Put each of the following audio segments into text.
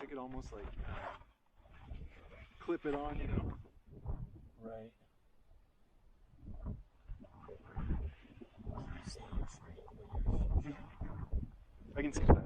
I could almost like clip it on, you know. Right. I can see that.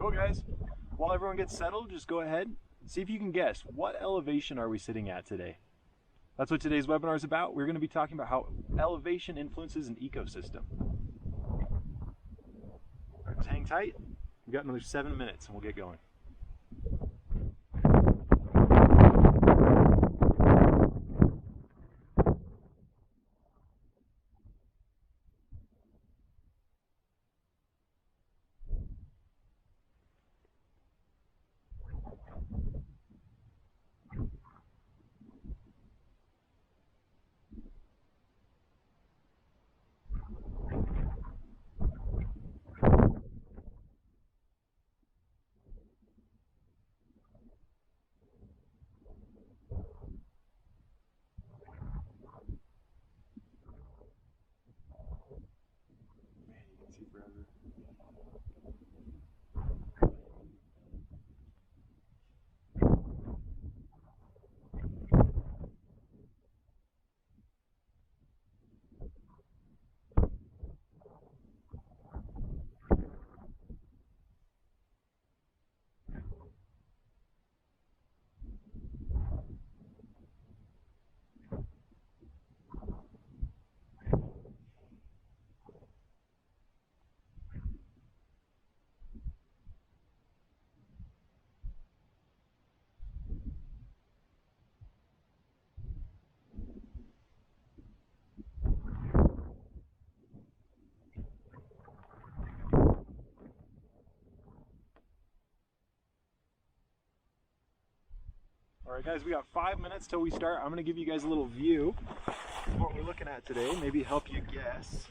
Cool, guys. While everyone gets settled, just go ahead and see if you can guess, what elevation are we sitting at today? That's what today's webinar is about. We're going to be talking about how elevation influences an ecosystem. Just hang tight. We've got another 7 minutes and we'll get going. Man, you can see forever. All right, guys, we got 5 minutes till we start. I'm going to give you guys a little view of what we're looking at today, maybe help you guess.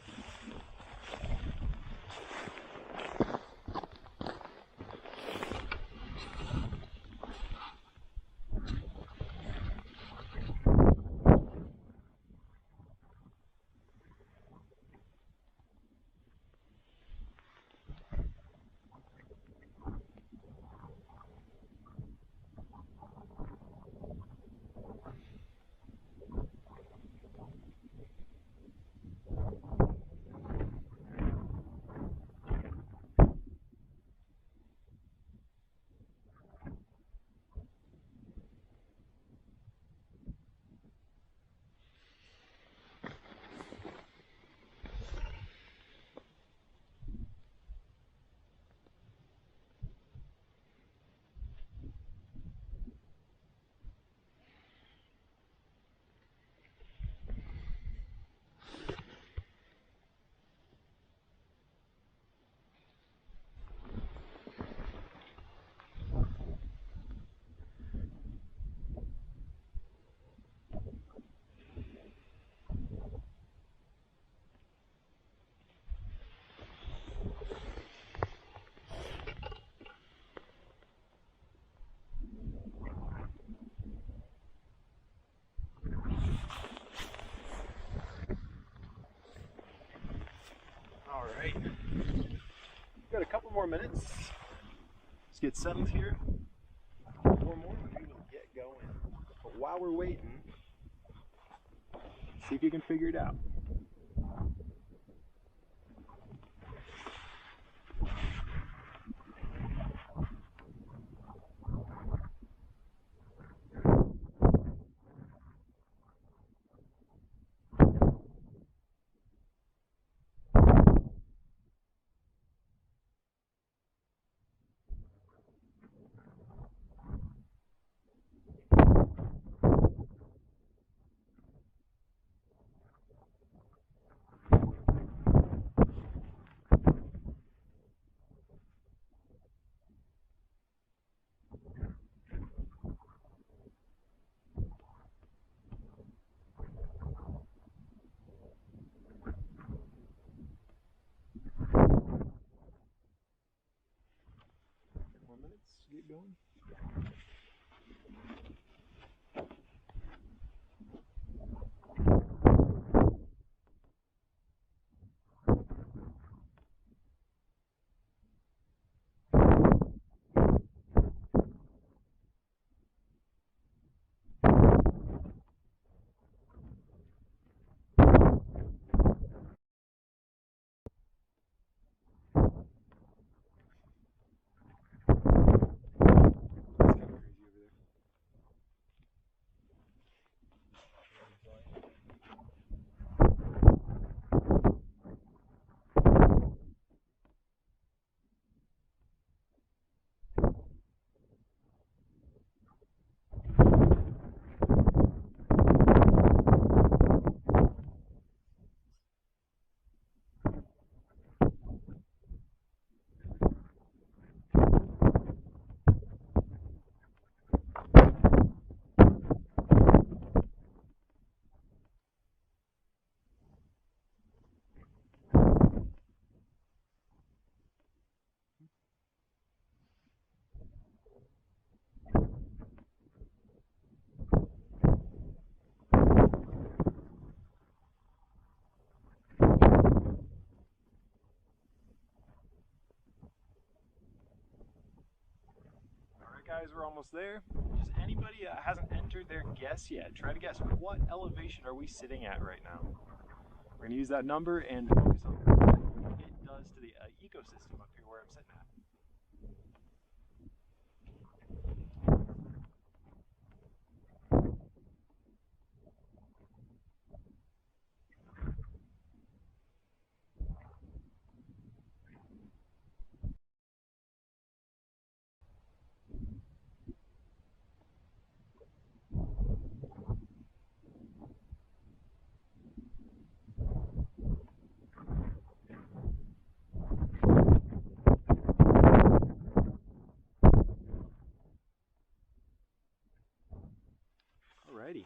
minutes. Let's get settled here. 4 more and we will get going. But while we're waiting, see if you can figure it out. Get going. Guys, we're almost there. Just anybody that hasn't entered their guess yet, try to guess what elevation are we sitting at right now. We're going to use that number and focus on what it does to the ecosystem up here where I'm sitting at. Alrighty.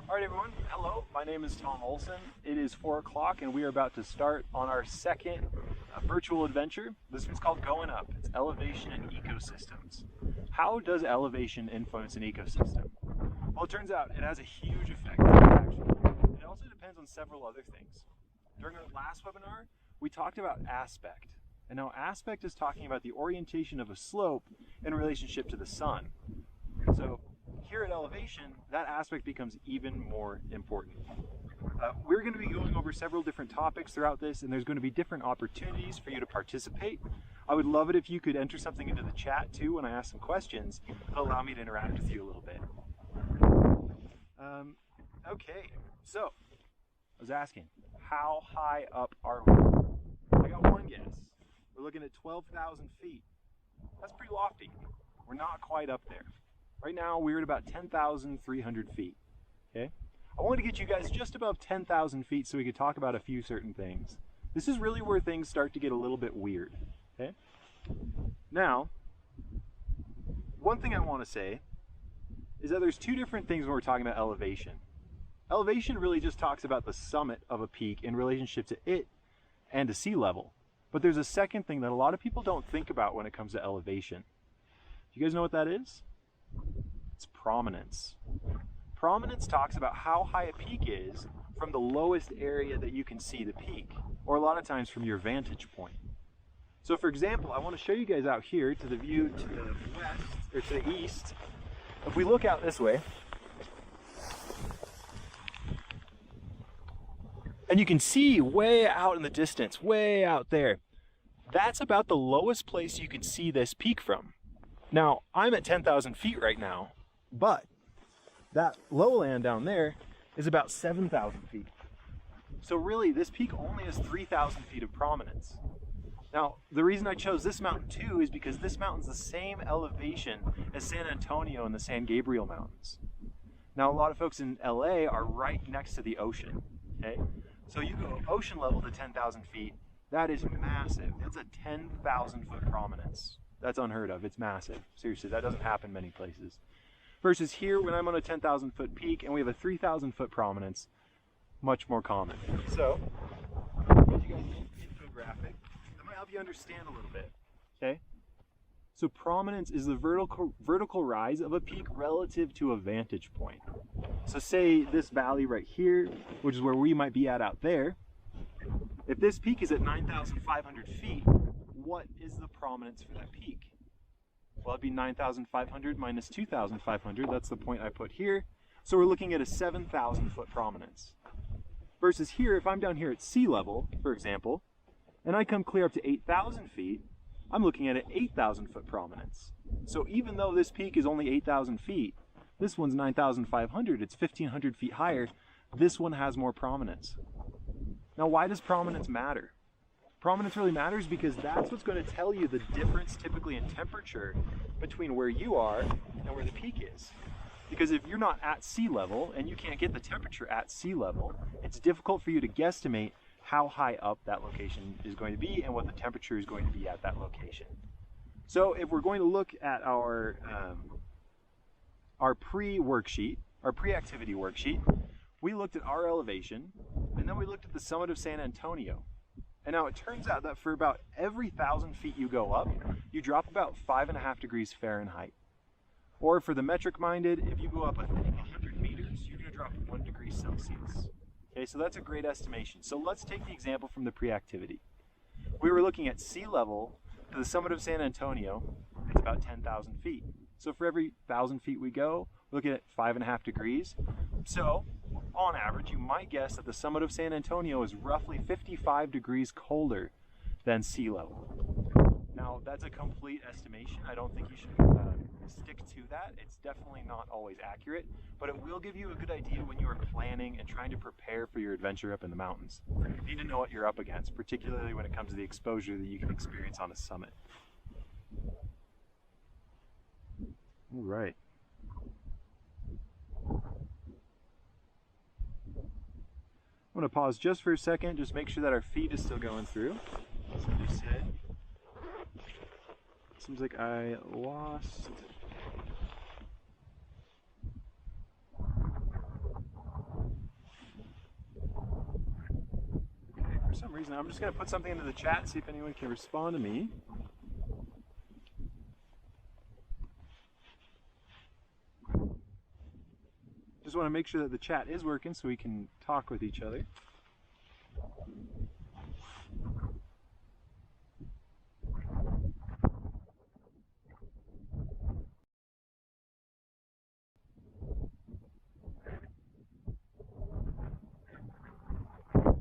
Alright everyone, hello, my name is Tom Olsen. It is 4 o'clock and we are about to start on our second virtual adventure. This one's called Going Up. It's elevation and ecosystems. How does elevation influence an ecosystem? Well, it turns out it has a huge effect, actually. It also depends on several other things. During our last webinar, we talked about aspect. And now aspect is talking about the orientation of a slope in relationship to the sun. So here at elevation, that aspect becomes even more important. We're going to be going over several different topics throughout this, and there's going to be different opportunities for you to participate. I would love it if you could enter something into the chat too when I ask some questions. It'll allow me to interact with you a little bit. Okay, so I was asking, how high up are we? I got one guess. We're looking at 12,000 feet. That's pretty lofty. We're not quite up there. Right now, we're at about 10,300 feet. Okay? I wanted to get you guys just above 10,000 feet so we could talk about a few certain things. This is really where things start to get a little bit weird. Okay? Now, one thing I want to say is that there's two different things when we're talking about elevation. Elevation really just talks about the summit of a peak in relationship to it and to sea level. But there's a second thing that a lot of people don't think about when it comes to elevation. Do you guys know what that is? It's prominence. Prominence talks about how high a peak is from the lowest area that you can see the peak, or a lot of times from your vantage point. So for example, I want to show you guys out here to the view to the west, or to the east. If we look out this way, and you can see way out in the distance, way out there, that's about the lowest place you can see this peak from. Now, I'm at 10,000 feet right now, but that lowland down there is about 7,000 feet. So really, this peak only has 3,000 feet of prominence. Now, the reason I chose this mountain too is because this mountain's the same elevation as San Antonio and the San Gabriel Mountains. Now, a lot of folks in LA are right next to the ocean, okay? So you go ocean level to 10,000 feet, that is massive. That's a 10,000 foot prominence. That's unheard of, it's massive. Seriously, that doesn't happen many places. Versus here, when I'm on a 10,000 foot peak and we have a 3,000 foot prominence, much more common. So, I'll give you guys an infographic that might help you understand a little bit, okay? So prominence is the vertical rise of a peak relative to a vantage point. So say this valley right here, which is where we might be at out there, if this peak is at 9,500 feet, what is the prominence for that peak? Well, it'd be 9,500 minus 2,500, that's the point I put here. So we're looking at a 7,000 foot prominence. Versus here, if I'm down here at sea level, for example, and I come clear up to 8,000 feet, I'm looking at an 8,000 foot prominence. So even though this peak is only 8,000 feet, this one's 9,500, it's 1,500 feet higher, this one has more prominence. Now, why does prominence matter? Prominence really matters because that's what's going to tell you the difference typically in temperature between where you are and where the peak is. Because if you're not at sea level and you can't get the temperature at sea level, it's difficult for you to guesstimate how high up that location is going to be and what the temperature is going to be at that location. So if we're going to look at our pre-worksheet, our pre-activity worksheet, we looked at our elevation and then we looked at the summit of San Antonio. And now it turns out that for about every 1,000 feet you go up, you drop about 5.5 degrees Fahrenheit. Or for the metric minded, if you go up 100 meters, you're going to drop 1 degree Celsius. Okay, so that's a great estimation. So let's take the example from the pre-activity. We were looking at sea level to the summit of San Antonio, it's about 10,000 feet. So for every 1,000 feet we go, we're looking at 5.5 degrees. So on average, you might guess that the summit of San Antonio is roughly 55 degrees colder than sea level. Now, that's a complete estimation. I don't think you should stick to that. It's definitely not always accurate, but it will give you a good idea when you are planning and trying to prepare for your adventure up in the mountains. You need to know what you're up against, particularly when it comes to the exposure that you can experience on a summit. All right. I'm going to pause just for a second, just make sure that our feed is still going through. As I just said. Seems like I lost. Okay, for some reason, I'm just going to put something into the chat, see if anyone can respond to me. Just want to make sure that the chat is working so we can talk with each other.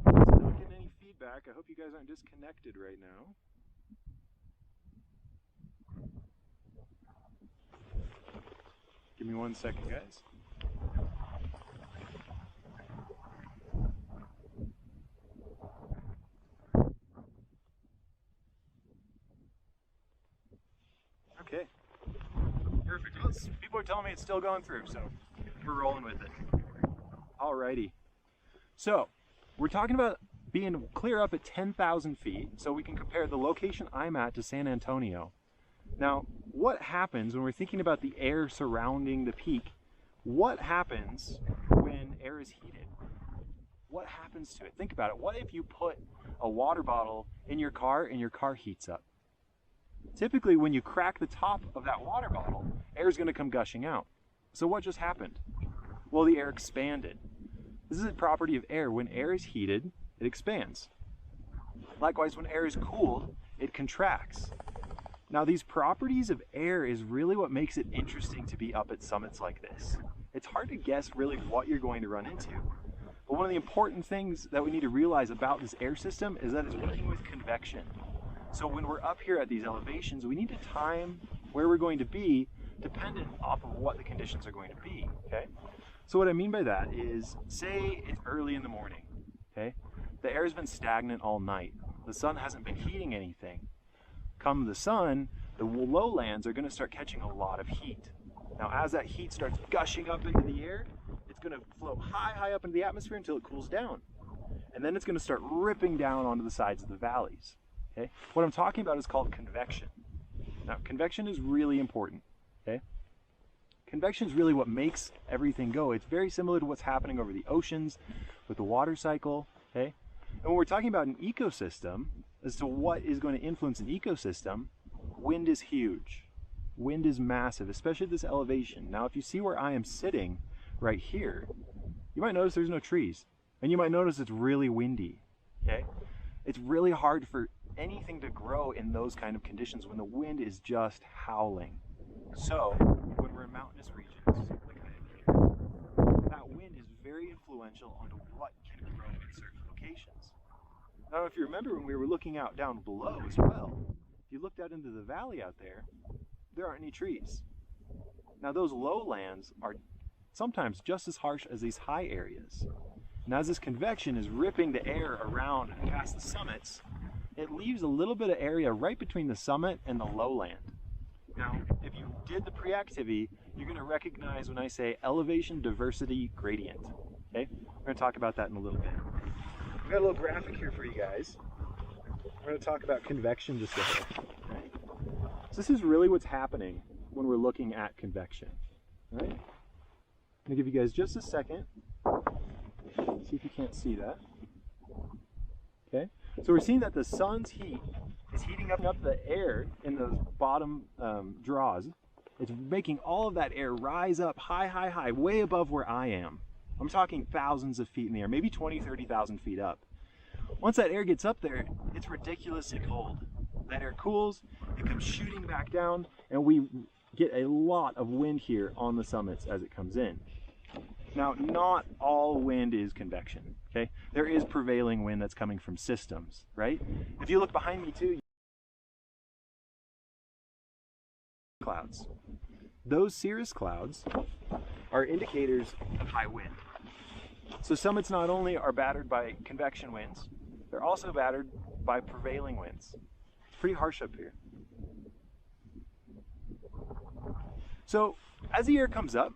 Not getting any feedback. I hope you guys aren't disconnected right now. Give me 1 second, guys. Okay. Perfect. People are telling me it's still going through, so we're rolling with it. Alrighty. So, we're talking about being clear up at 10,000 feet, so we can compare the location I'm at to San Antonio. Now, what happens when we're thinking about the air surrounding the peak? What happens when air is heated? What happens to it? Think about it. What if you put a water bottle in your car and your car heats up? Typically, when you crack the top of that water bottle, air is going to come gushing out. So what just happened? Well, the air expanded. This is a property of air. When air is heated, it expands. Likewise, when air is cooled, it contracts. Now, these properties of air is really what makes it interesting to be up at summits like this. It's hard to guess really what you're going to run into. But one of the important things that we need to realize about this air system is that it's working with convection. So when we're up here at these elevations, we need to time where we're going to be dependent off of what the conditions are going to be, okay? So what I mean by that is, say it's early in the morning, okay? The air's been stagnant all night. The sun hasn't been heating anything. Come the sun, the lowlands are going to start catching a lot of heat. Now as that heat starts gushing up into the air, it's going to float high up into the atmosphere until it cools down. And then it's going to start ripping down onto the sides of the valleys. Okay? What I'm talking about is called convection. Now, convection is really important. Okay? Convection is really what makes everything go. It's very similar to what's happening over the oceans with the water cycle. Okay? And when we're talking about an ecosystem, as to what is going to influence an ecosystem, wind is huge. Wind is massive, especially at this elevation. Now, if you see where I am sitting right here, you might notice there's no trees. And you might notice it's really windy. Okay? It's really hard for anything to grow in those kind of conditions when the wind is just howling. So, when we're in mountainous regions, like I am here, that wind is very influential on what can grow in certain locations. Now, if you remember when we were looking out down below as well, if you looked out into the valley out there, there aren't any trees. Now, those lowlands are sometimes just as harsh as these high areas. And as this convection is ripping the air around and past the summits, it leaves a little bit of area right between the summit and the lowland. Now, if you did the pre-activity, you're going to recognize when I say elevation diversity gradient. Okay? We're going to talk about that in a little bit. I've got a little graphic here for you guys. We're going to talk about convection just a bit. Right? So this is really what's happening when we're looking at convection. All right? I'm going to give you guys just a second. See if you can't see that. Okay? So we're seeing that the sun's heat is heating up the air in those bottom draws. It's making all of that air rise up high, way above where I am. I'm talking thousands of feet in the air, maybe 20, 30,000 feet up. Once that air gets up there, it's ridiculously cold. That air cools, it comes shooting back down, and we get a lot of wind here on the summits as it comes in. Now, not all wind is convection, okay? There is prevailing wind that's coming from systems, right? If you look behind me too, clouds. Those cirrus clouds are indicators of high wind. So summits not only are battered by convection winds, they're also battered by prevailing winds. It's pretty harsh up here. So as the air comes up,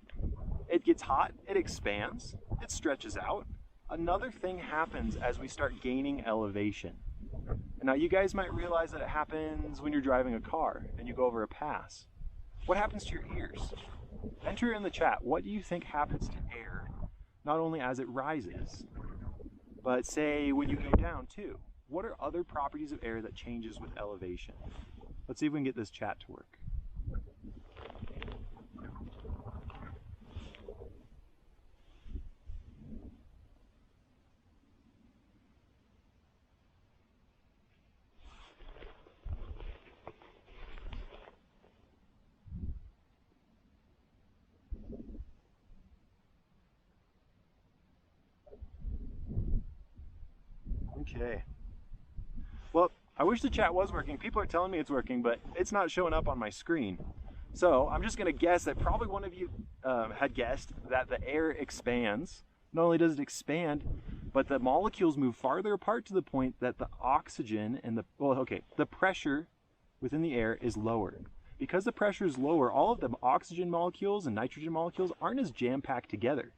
it gets hot, it expands, it stretches out. Another thing happens as we start gaining elevation. Now you guys might realize that it happens when you're driving a car and you go over a pass. What happens to your ears? Enter in the chat, what do you think happens to air, not only as it rises, but say when you go down too? What are other properties of air that changes with elevation? Let's see if we can get this chat to work. Okay. Well, I wish the chat was working. People are telling me it's working, but it's not showing up on my screen. So I'm just going to guess that probably one of you had guessed that the air expands. Not only does it expand, but the molecules move farther apart to the point that the oxygen and the pressure within the air is lower. Because the pressure is lower, all of the oxygen molecules and nitrogen molecules aren't as jam-packed together.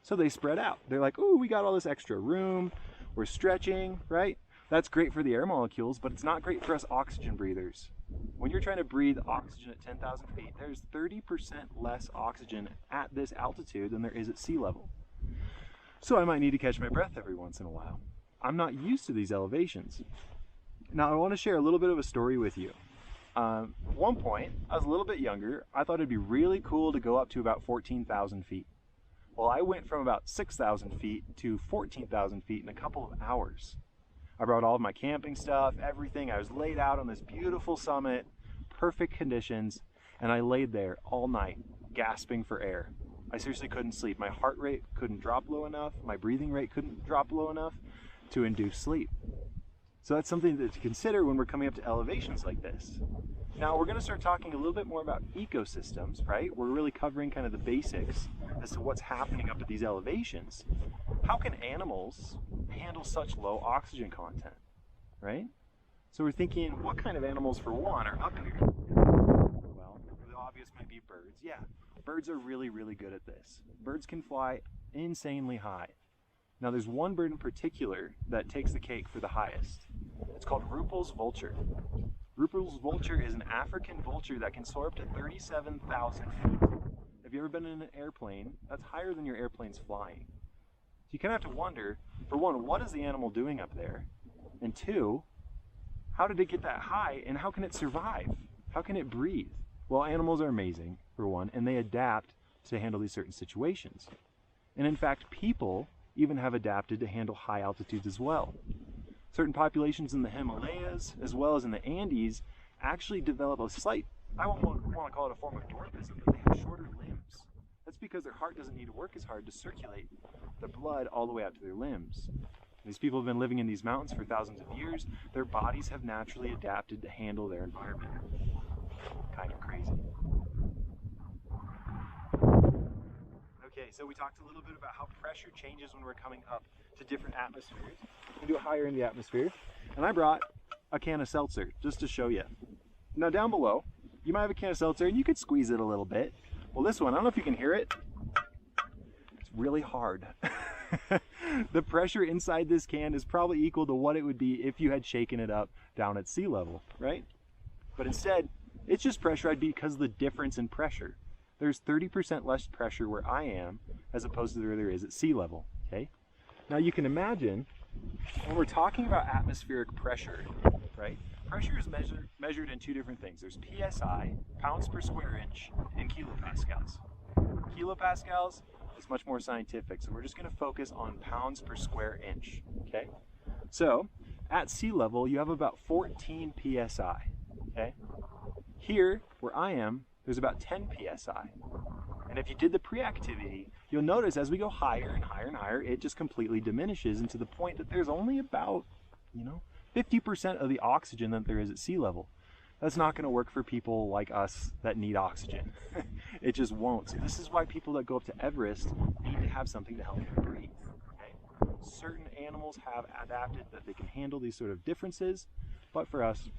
So they spread out. They're like, ooh, we got all this extra room. We're stretching, right? That's great for the air molecules, but it's not great for us oxygen breathers. When you're trying to breathe oxygen at 10,000 feet, there's 30% less oxygen at this altitude than there is at sea level. So I might need to catch my breath every once in a while. I'm not used to these elevations. Now I want to share a little bit of a story with you. At one point, I was a little bit younger, I thought it'd be really cool to go up to about 14,000 feet. Well, I went from about 6,000 feet to 14,000 feet in a couple of hours. I brought all of my camping stuff, everything. I was laid out on this beautiful summit, perfect conditions, and I laid there all night, gasping for air. I seriously couldn't sleep. My heart rate couldn't drop low enough, my breathing rate couldn't drop low enough to induce sleep. So that's something to consider when we're coming up to elevations like this. Now we're going to start talking a little bit more about ecosystems, right? We're really covering kind of the basics as to what's happening up at these elevations. How can animals handle such low oxygen content, right? So we're thinking, what kind of animals, for one, are up here? Well, the obvious might be birds. Yeah, birds are really, really good at this. Birds can fly insanely high. Now there's one bird in particular that takes the cake for the highest. It's called Ruppel's vulture. Ruppel's vulture is an African vulture that can soar up to 37,000 feet. Have you ever been in an airplane? That's higher than your airplane's flying. So you kind of have to wonder, for one, what is the animal doing up there? And two, how did it get that high and how can it survive? How can it breathe? Well, animals are amazing, for one, and they adapt to handle these certain situations. And in fact, people even have adapted to handle high altitudes as well. Certain populations in the Himalayas, as well as in the Andes, actually develop a slight, I won't want to call it a form of dwarfism, but they have shorter limbs. That's because their heart doesn't need to work as hard to circulate the blood all the way out to their limbs. These people have been living in these mountains for thousands of years. Their bodies have naturally adapted to handle their environment. Kind of crazy. Okay, so we talked a little bit about how pressure changes when we're coming up to different atmospheres. We can do it higher in the atmosphere. And I brought a can of seltzer just to show you. Now down below, you might have a can of seltzer and you could squeeze it a little bit. Well, this one, I don't know if you can hear it. It's really hard. The pressure inside this can is probably equal to what it would be if you had shaken it up down at sea level, right? But instead, it's just pressurized because of the difference in pressure. There's 30% less pressure where I am as opposed to where there is at sea level, okay? Now you can imagine when we're talking about atmospheric pressure, right? Pressure is measured in two different things. There's PSI, pounds per square inch, and kilopascals. Kilopascals is much more scientific, so we're just going to focus on pounds per square inch, okay? So at sea level, you have about 14 PSI, okay? Here, where I am, there's about 10 PSI. And if you did the pre-activity, you'll notice as we go higher and higher and higher, it just completely diminishes into the point that there's only about, 50% of the oxygen that there is at sea level. That's not going to work for people like us that need oxygen. It just won't. So this is why people that go up to Everest need to have something to help them breathe. Okay? Certain animals have adapted that they can handle these sort of differences, but for us,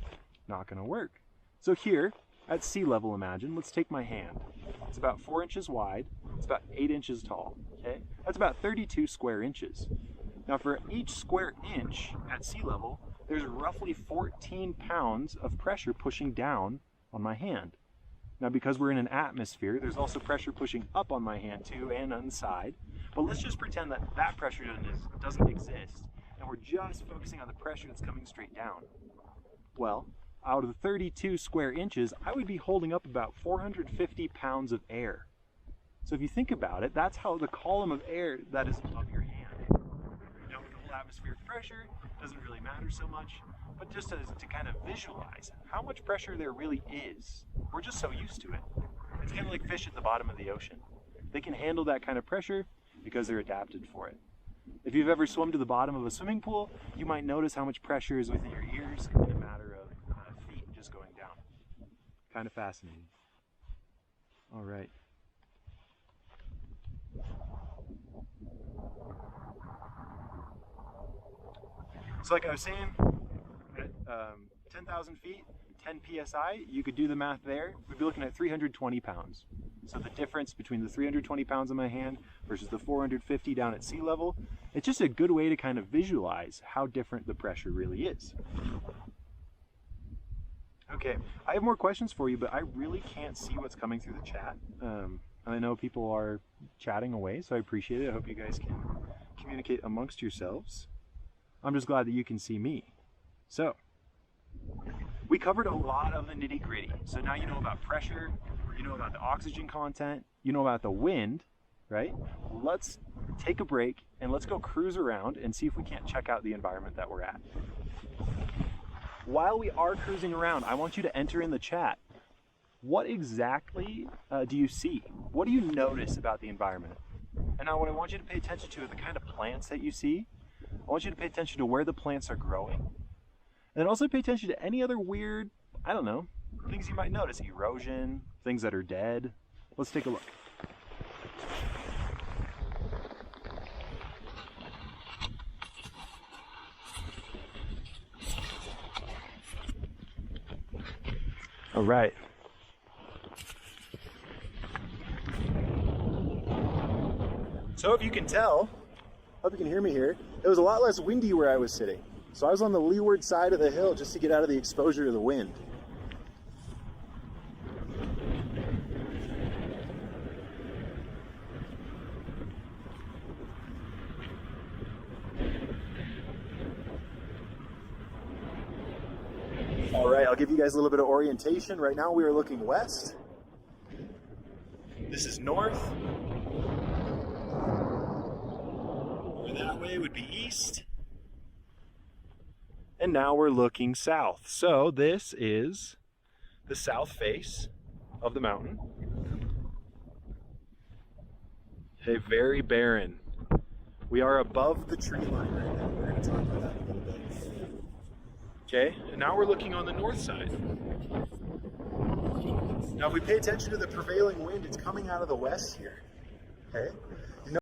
not going to work. So here, at sea level, imagine, let's take my hand. It's about 4 inches wide, it's about 8 inches tall, okay? That's about 32 square inches. Now for each square inch at sea level, there's roughly 14 pounds of pressure pushing down on my hand. Now because we're in an atmosphere, there's also pressure pushing up on my hand too and on the side. But let's just pretend that that pressure doesn't exist, and we're just focusing on the pressure that's coming straight down. Well, out of the 32 square inches, I would be holding up about 450 pounds of air. So if you think about it, that's how the column of air that is above your hand. Now with the whole atmospheric pressure, it doesn't really matter so much, but just to kind of visualize how much pressure there really is. We're just so used to it. It's kind of like fish at the bottom of the ocean. They can handle that kind of pressure because they're adapted for it. If you've ever swum to the bottom of a swimming pool, you might notice how much pressure is within your ears in a matter of feet just going down. Kind of fascinating. All right. So like I was saying, at 10,000 feet, 10 PSI, you could do the math there. We'd be looking at 320 pounds. So the difference between the 320 pounds in my hand versus the 450 down at sea level, it's just a good way to kind of visualize how different the pressure really is. Okay, I have more questions for you, but I really can't see what's coming through the chat. And I know people are chatting away, so I appreciate it. I hope you guys can communicate amongst yourselves. I'm just glad that you can see me. So, we we covered a lot of the nitty-gritty. So now you know about pressure, you know about the oxygen content, you know about the wind, right? Let's take a break and let's go cruise around and see if we can't check out the environment that we're at. While we are cruising around, I want you to enter in the chat. What exactly do you see? What do you notice about the environment? And now what I want you to pay attention to are the kind of plants that you see. I want you to pay attention to where the plants are growing. And then also pay attention to any other weird, I don't know, things you might notice. Erosion, things that are dead. Let's take a look. All right. So if you can tell, hope you can hear me here, it was a lot less windy where I was sitting. So I was on the leeward side of the hill just to get out of the exposure to the wind. All right, I'll give you guys a little bit of orientation. Right now we are looking west. This is north. That way would be east. And now we're looking south. So this is the south face of the mountain. Okay, very barren. We are above the tree line right now. We're going to talk about that in a little bit. Okay, and now we're looking on the north side. Now if we pay attention to the prevailing wind, it's coming out of the west here. Okay?